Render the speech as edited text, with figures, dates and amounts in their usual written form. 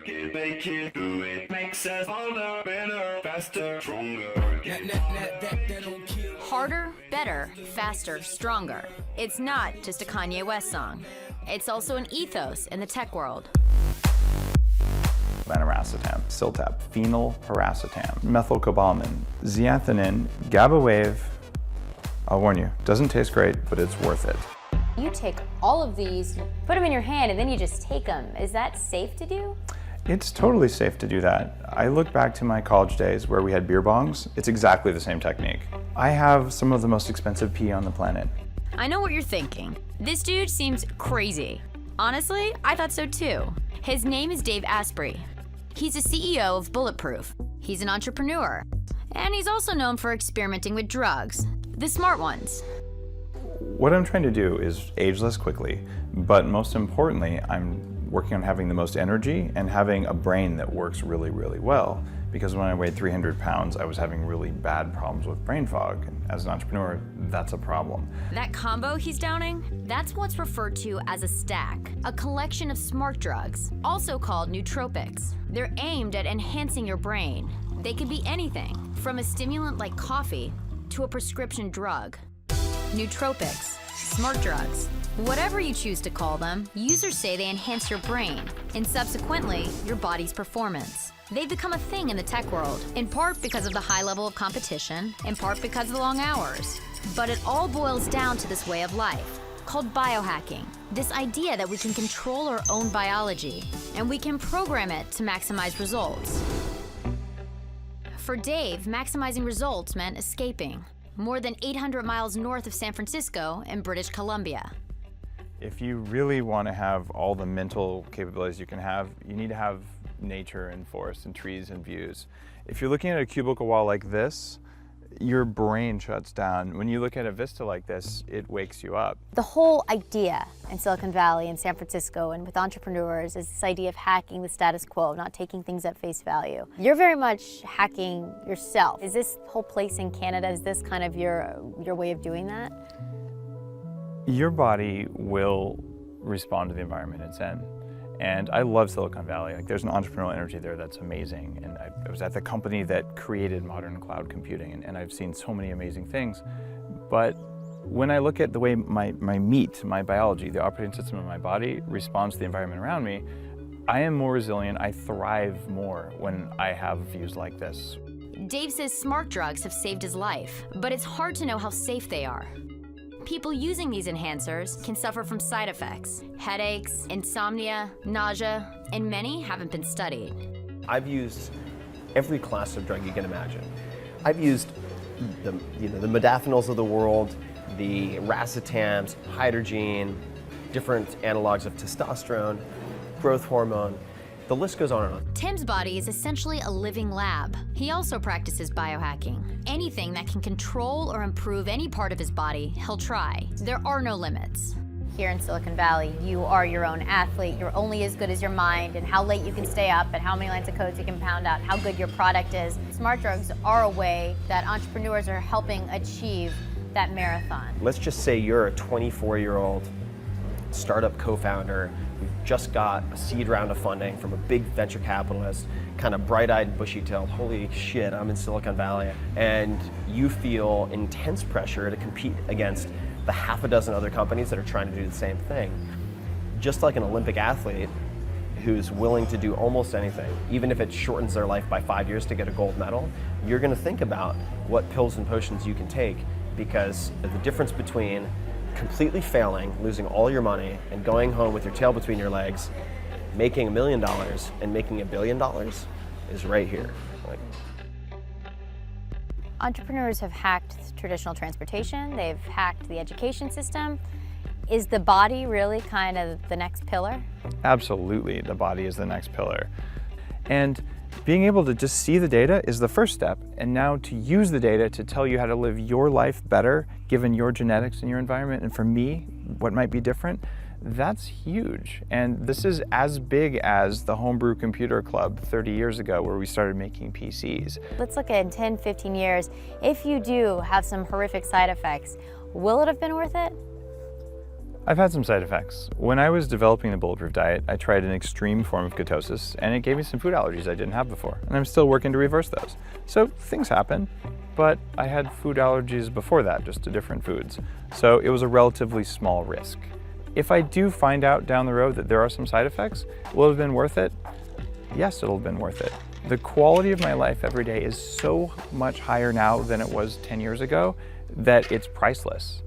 it, make it, do it. Makes us harder, better, faster, stronger. Harder, better, faster, stronger. It's not just a Kanye West song. It's also an ethos in the tech world. Laniracetam, Siltap, phenylpiracetam, methylcobalamin, zeaxanthin, GABA wave. I'll warn you, doesn't taste great, but it's worth it. You take all of these, put them in your hand, and then you just take them. Is that safe to do? It's totally safe to do that. I look back to my college days where we had beer bongs. It's exactly the same technique. I have some of the most expensive pee on the planet. I know what you're thinking. This dude seems crazy. Honestly, I thought so too. His name is Dave Asprey. He's the CEO of BulletProof. He's an entrepreneur. And he's also known for experimenting with drugs, the smart ones. What I'm trying to do is age less quickly, but most importantly, I'm working on having the most energy and having a brain that works really, really well. Because when I weighed 300 pounds, I was having really bad problems with brain fog. And as an entrepreneur, that's a problem. That combo he's downing, that's what's referred to as a stack, a collection of smart drugs, also called nootropics. They're aimed at enhancing your brain. They could be anything, from a stimulant like coffee to a prescription drug. Nootropics, smart drugs, whatever you choose to call them, users say they enhance your brain and subsequently your body's performance. They've become a thing in the tech world, in part because of the high level of competition, in part because of the long hours. But it all boils down to this way of life, called biohacking. This idea that we can control our own biology, and we can program it to maximize results. For Dave, maximizing results meant escaping, more than 800 miles north of San Francisco in British Columbia. If you really want to have all the mental capabilities you can have, you need to have nature and forest and trees and views. If you're looking at a cubicle wall like this, your brain shuts down. When you look at a vista like this, it wakes you up. The whole idea in Silicon Valley and San Francisco and with entrepreneurs is this idea of hacking the status quo, not taking things at face value. You're very much hacking yourself. Is this whole place in Canada, is this kind of your way of doing that? Your body will respond to the environment it's in. And I love Silicon Valley. Like, there's an entrepreneurial energy there that's amazing. And I was at the company that created modern cloud computing, and I've seen so many amazing things. But when I look at the way my meat, my biology, the operating system of my body responds to the environment around me, I am more resilient. I thrive more when I have views like this. Dave says smart drugs have saved his life, but it's hard to know how safe they are. People using these enhancers can suffer from side effects, headaches, insomnia, nausea, and many haven't been studied. I've used every class of drug you can imagine. I've used the modafinils of the world, the racetams, hydrogen, different analogs of testosterone, growth hormone. The list goes on and on. Tim's body is essentially a living lab. He also practices biohacking. Anything that can control or improve any part of his body, he'll try. There are no limits. Here in Silicon Valley, you are your own athlete. You're only as good as your mind and how late you can stay up and how many lines of codes you can pound out, how good your product is. Smart drugs are a way that entrepreneurs are helping achieve that marathon. Let's just say you're a 24-year-old startup co-founder who just got a seed round of funding from a big venture capitalist, kind of bright-eyed and bushy-tailed, holy shit, I'm in Silicon Valley, and you feel intense pressure to compete against the half a dozen other companies that are trying to do the same thing. Just like an Olympic athlete who's willing to do almost anything, even if it shortens their life by 5 years to get a gold medal, you're gonna think about what pills and potions you can take, because the difference between completely failing, losing all your money, and going home with your tail between your legs, making $1 million and making $1 billion is right here. Entrepreneurs have hacked traditional transportation, they've hacked the education system. Is the body really kind of the next pillar? Absolutely, the body is the next pillar. And being able to just see the data is the first step, and now to use the data to tell you how to live your life better, given your genetics and your environment, and for me, what might be different, that's huge. And this is as big as the Homebrew Computer Club 30 years ago, where we started making PCs. Let's look at in 10, 15 years, if you do have some horrific side effects, will it have been worth it? I've had some side effects. When I was developing the Bulletproof diet, I tried an extreme form of ketosis, and it gave me some food allergies I didn't have before, and I'm still working to reverse those. So things happen, but I had food allergies before that, just to different foods. So it was a relatively small risk. If I do find out down the road that there are some side effects, will it have been worth it? Yes, it'll have been worth it. The quality of my life every day is so much higher now than it was 10 years ago that it's priceless.